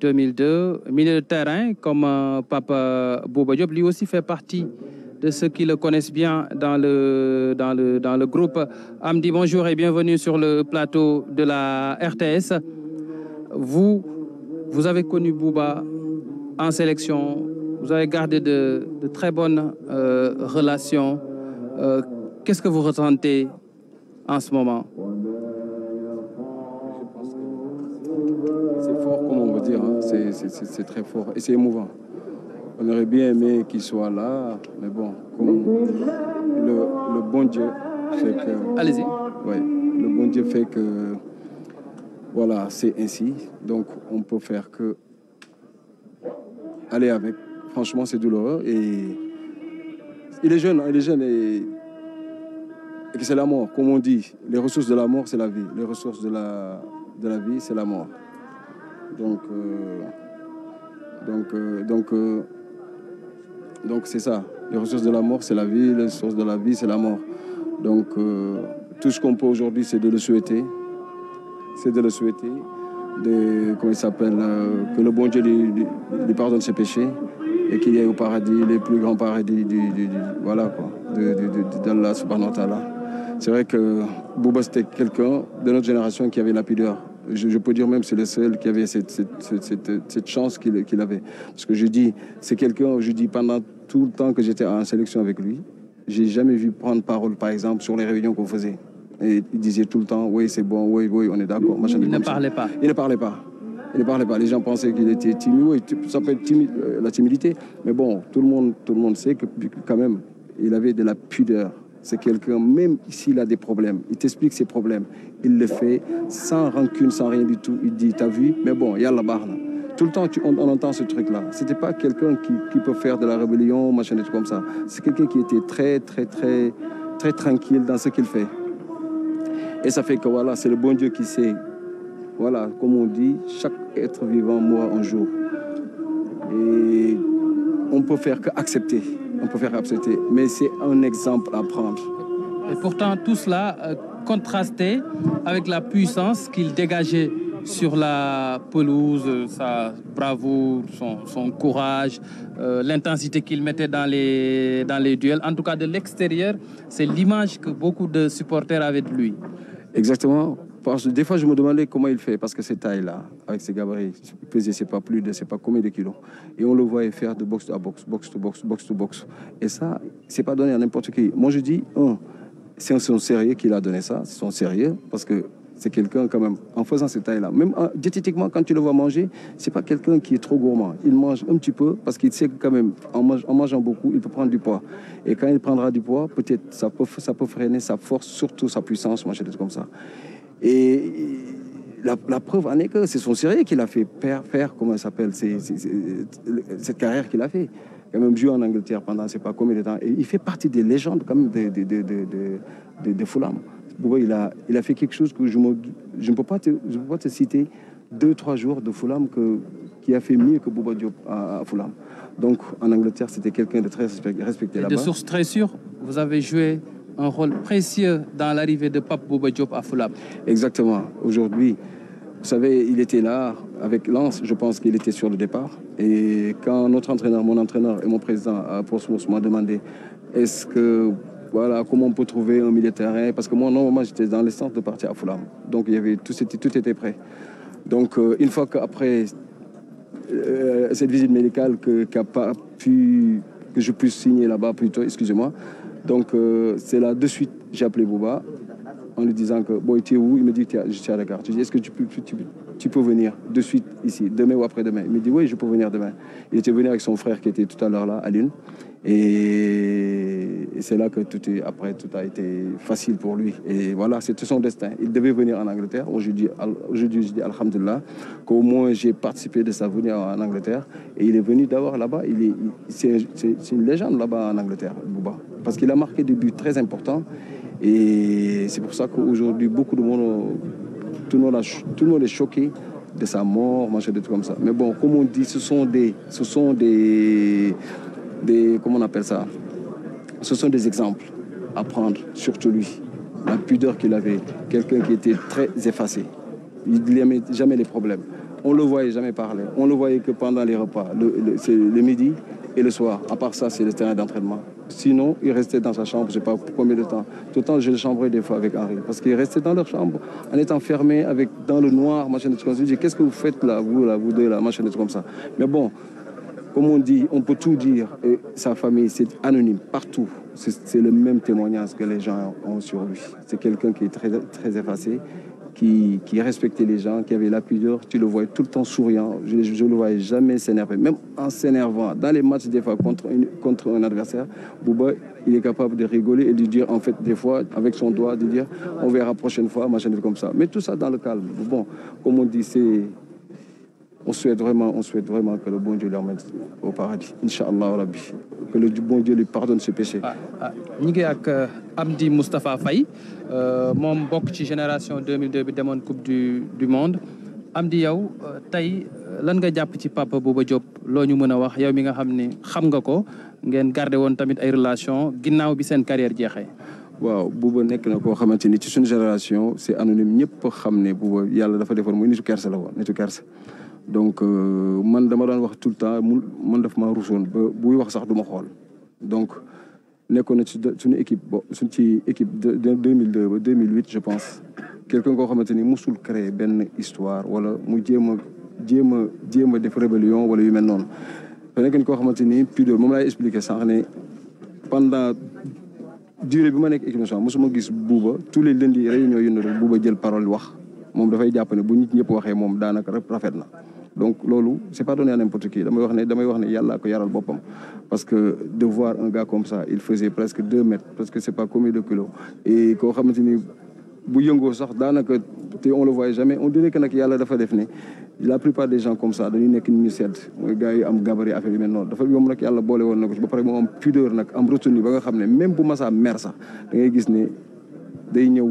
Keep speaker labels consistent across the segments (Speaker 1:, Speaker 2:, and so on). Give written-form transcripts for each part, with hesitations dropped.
Speaker 1: 2002, milieu de terrain comme Papa Bouba Diop, lui aussi fait partie de ceux qui le connaissent bien dans le groupe. Amdi, bonjour et bienvenue sur le plateau de la RTS. Vous avez connu Bouba en sélection, vous avez gardé de très bonnes relations. Qu'est-ce que vous ressentez en ce moment?
Speaker 2: C'est fort, comme on veut dire, hein. C'est très fort et c'est émouvant. On aurait bien aimé qu'il soit là, mais bon, comme le bon Dieu fait que...
Speaker 1: Allez-y.
Speaker 2: Ouais, le bon Dieu fait que... Voilà, c'est ainsi. Donc, on peut faire que aller avec. Franchement, c'est douloureux et... Il est jeune et que c'est la mort. Comme on dit, les ressources de la mort, c'est la vie. Les ressources de la vie, c'est la mort. Donc c'est ça. Les ressources de la mort, c'est la vie. Les ressources de la vie, c'est la mort. Donc, tout ce qu'on peut aujourd'hui, c'est de le souhaiter. C'est de le souhaiter. Comment il s'appelle, que le bon Dieu lui pardonne ses péchés et qu'il y ait au paradis, les plus grands paradis voilà quoi, d'Allah subhanahu wa ta'ala. C'est vrai que Bouba, c'était quelqu'un de notre génération qui avait la pudeur. Je peux dire même que c'est le seul qui avait cette chance qu'il avait. Parce que je dis, c'est quelqu'un, je dis, pendant tout le temps que j'étais en sélection avec lui, j'ai jamais vu prendre parole, par exemple, sur les réunions qu'on faisait. Et il disait tout le temps, oui, c'est bon, oui, on est d'accord.
Speaker 1: Il ne parlait pas.
Speaker 2: Il ne parlait pas. Il ne parlait pas. Les gens pensaient qu'il était timide. Oui, ça peut être timide, la timidité. Mais bon, tout le monde sait que quand même, il avait de la pudeur. C'est quelqu'un, même s'il a des problèmes, il t'explique ses problèmes. Il le fait sans rancune, sans rien du tout. Il dit, t'as vu? Mais bon, il y a la barre. Tout le temps, on entend ce truc-là. C'était pas quelqu'un qui peut faire de la rébellion, machin, des trucs comme ça. C'est quelqu'un qui était très tranquille dans ce qu'il fait. Et ça fait que voilà, c'est le bon Dieu qui sait. Voilà, comme on dit, chaque être vivant mourra un jour. Et on peut faire qu'accepter. On peut faire accepter. Mais c'est un exemple à prendre.
Speaker 1: Et pourtant, tout cela contrastait avec la puissance qu'il dégageait sur la pelouse, sa bravoure, son courage, l'intensité qu'il mettait dans les duels. En tout cas, de l'extérieur, c'est l'image que beaucoup de supporters avaient de lui.
Speaker 2: Exactement. Parce que des fois, je me demandais comment il fait, parce que cette taille-là, avec ses gabarits, il pesait, c'est pas combien de kilos. Et on le voyait faire de boxe à boxe, boxe to boxe, boxe to boxe. Et ça, c'est pas donné à n'importe qui. Moi, je dis, c'est son sérieux qui l'a donné ça, c'est son sérieux, parce que c'est quelqu'un quand même, en faisant cette taille-là, même diététiquement, quand tu le vois manger, c'est pas quelqu'un qui est trop gourmand. Il mange un petit peu, parce qu'il sait que quand même, en mangeant beaucoup, il peut prendre du poids. Et quand il prendra du poids, peut-être ça peut freiner sa force, surtout sa puissance, manger des trucs comme ça. Et la preuve en est que c'est son sérieux qui l'a fait faire comment ça s'appelle, cette carrière qu'il a fait. Il a même joué en Angleterre pendant je ne sais pas combien de temps. Et il fait partie des légendes quand même de Fulham. Il a fait quelque chose que je ne peux pas te citer 2-3 jours de Fulham qui a fait mieux que Bouba Diop à Fulham. Donc en Angleterre, c'était quelqu'un de très respecté là-bas.
Speaker 1: Et de source très sûre, vous avez joué un rôle précieux dans l'arrivée de Pape Bouba Diop à Fulham. Exactement.
Speaker 2: Aujourd'hui, vous savez, il était là avec Lens, je pense qu'il était sur le départ. Et quand mon entraîneur et mon président à Portsmouth m'ont demandé est-ce que, voilà, comment on peut trouver un milieu de terrain, parce que moi, normalement, j'étais dans l'instance de partir à Fulham. Donc, tout était prêt. Donc, une fois qu'après cette visite médicale que je puisse signer là-bas plutôt, excusez-moi. Donc, c'est là, de suite, j'ai appelé Bouba en lui disant que, bon, tu es où? Il me dit, je suis à Dakar. Je dis, est-ce que tu peux venir de suite ici, demain ou après-demain? Il me dit, oui, je peux venir demain. Il était venu avec son frère qui était tout à l'heure là, Aline. Et c'est là que tout a été facile pour lui. Et voilà, c'était son destin. Il devait venir en Angleterre. Aujourd'hui, je dis alhamdoulilah, qu'au moins j'ai participé de sa venue en Angleterre. Et il est venu d'abord là-bas. C'est une légende là-bas en Angleterre, Bouba. Parce qu'il a marqué des buts très importants. Et c'est pour ça qu'aujourd'hui, beaucoup de monde, tout le monde est choqué de sa mort, machin, des trucs comme ça. Mais bon, comme on dit, ce sont des comment on appelle ça? Ce sont des exemples à prendre, surtout lui. La pudeur qu'il avait, quelqu'un qui était très effacé. Il n'aimait jamais les problèmes. On ne le voyait jamais parler. On le voyait que pendant les repas, c'est le midi et le soir. À part ça, c'est le terrain d'entraînement. Sinon, il restait dans sa chambre, je ne sais pas combien de temps. Tout le temps, je le chambrais des fois avec Henri. Parce qu'il restait dans leur chambre, en étant fermé, dans le noir, machin de comme ça. Je dis, qu'est-ce que vous faites là, vous deux, là, machin de comme ça. Mais bon, comme on dit, on peut tout dire. Et sa famille, c'est anonyme, partout. C'est le même témoignage que les gens ont sur lui. C'est quelqu'un qui est très, très effacé, qui respectait les gens, qui avait la pudeur. Tu le voyais tout le temps souriant. Je ne le voyais jamais s'énerver. Même en s'énervant, dans les matchs, des fois, contre un adversaire, Bouba, il est capable de rigoler et de dire, en fait, des fois, avec son doigt, de dire, on verra la prochaine fois, machin comme ça. Mais tout ça dans le calme. Bon, comme on dit, on souhaite vraiment que le bon Dieu l'emmène au paradis. Inch'Allah Rabbi. Que le bon Dieu lui pardonne ce péché.
Speaker 1: Nous sommes avec Amdi Moustapha Faye, mon bokk ci génération 2002 bi demoon coupe du monde. Amdi yow tey lan nga jàpp ci Papa Bouba Diop loo ñu mën a wax yow mi nga xam ne xam nga ko ngeen gardé woon tamit ay relation ginnaaw bi seen carrière jeexee.
Speaker 2: waaw Bouba nekk na koo xamante ni ci suñu génération c'est anonyme ñëpp xam ne Bouba yàlla dafa defoon muy nitu kersa la woon nitu kersa. Donc man dama doon wax tout le temps man daf maa ruusoon ba buy wax sax du ma xool donc nekkoon na ci suñu équipe ci équipe de 2002 ba 2008 je pense quelqu'un koo xamante ni musul créer benn histoire wala mu jéem a def rébellion wala yu mel noonu. da nekk koo xamante ni pudeur moom laay expliquer sànq ne pendant durée bi ma nekk équipe nationale mosuma gis Bouba tous les lundis réunion yu ne rek Bouba jël parole wax moom dafay jàpp ne bu nit ñëpp waxee moom daanaka rafet na. Donc loolu c'est pas donné à n'importe qui damay wax ne yàlla ko yaral boppam parce que de voir un gars comme ça il faisait presque 2 mètres parce que c'est pas combien de kilos et koo xamante ni bu yëngoo sax daanaka te on le voyait jamais on dirait que nag yàlla dafa def ne la plupart des gens comme ça dañuy nekk nit ñu sedd mooy gars yi am gabarit affaire yu mel noonu dafa yomb nag yàlla boole woon na ko ci ba pare moo am pudeur nag am retenue ba nga xam ne même bu masaa mer sax da ngay gis ne day ñëw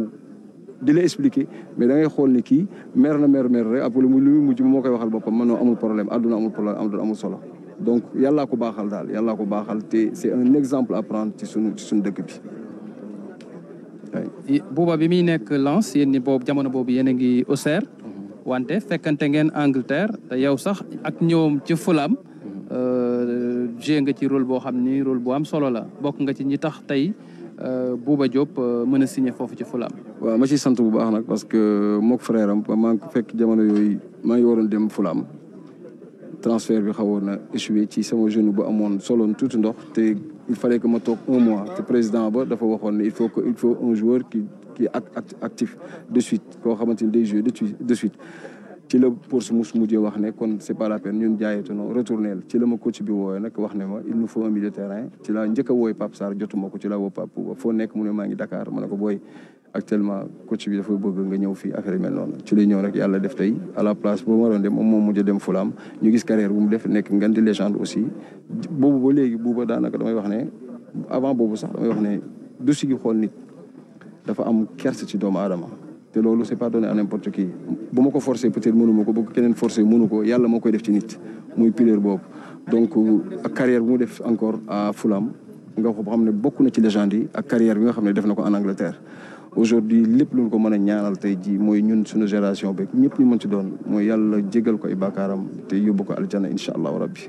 Speaker 2: di la expliquer mais da ngay xool ni kii mer rek après lu muy mujj moo koy waxal boppam man noo amul problème àdduna amul problème amul solo donc yàllaa ko baaxal daal yàllaa ko baaxal te c'est un exemple à prendre ci suñu dëkk bi.
Speaker 1: Bouba bi muy nekk Lens yéen ni boobu jamono boobu yéen a ngi Auxerre wante fekkante ngeen Angleterre te yow sax ak ñoom ci Fulham joué nga ci rôle boo xam ni rôle bu am solo la bokk nga ci ñi tax tey Bouba Diop mën a signé foofu ci Fulham.
Speaker 2: waaw ma ciy sant bu baax nag parce que mook frère am maa ngi fekk jamono yooyu maa ngi waroon dem Fulham transfert bi xawoon na échoué ci sama jeune bu amoon soloon tuuti ndox te il fallait que ma toog 1 mois te président ba dafa waxoon ne il faut un joueur qui actif de suite koo xamante ni day jouer de suite. ci la pour su mujjee wax ne kon c'est pas la peine ñun jaayetuno retourner ci la ma coach bi woowe nag wax ne ma il nous faut un milieu de terrain ci la njëkk a wooy Pape Sarr jotuma ko ci la woo Pape foo nekk mu ne maa ngi Dakar ma ne ko booy actuellement coach bi dafa bëgg nga ñëw fii affaire yi mel noonu ci la ñëw rek yàlla def tey à la place boobu ma doon dem moom mujj dem Fulham ñu gis carrière bu mu def nekk ngan di légende aussi boobu ba léegi Bouba daanaka damay wax ne avant boobu sax damay wax ne du sigi xool nit dafa am kerse ci doomu aadama te loolu c'est pas donné à n'importe qui bu ma ko forcé peut-être mënu ma ko bu keneen forcé mënu ko yàlla moo koy def ci nit muy pilier boobu donc ak carrière bu mu def encore à Fulham nga ko xam ne bokk na ci légende yi ak carrière bi nga xam ne def na ko en Angleterre aujourd'hui lépp lu ko mën a ñaanal tey jii mooy ñun suñu génération beeg ñëpp ñu mën ci doon mooy yàlla jégal ko ay baakaaram te yóbbu ko aljana incha allahu rabbi.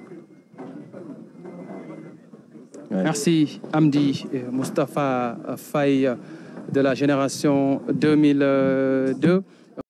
Speaker 1: Merci Amdi Moustapha Faye de la génération 2002.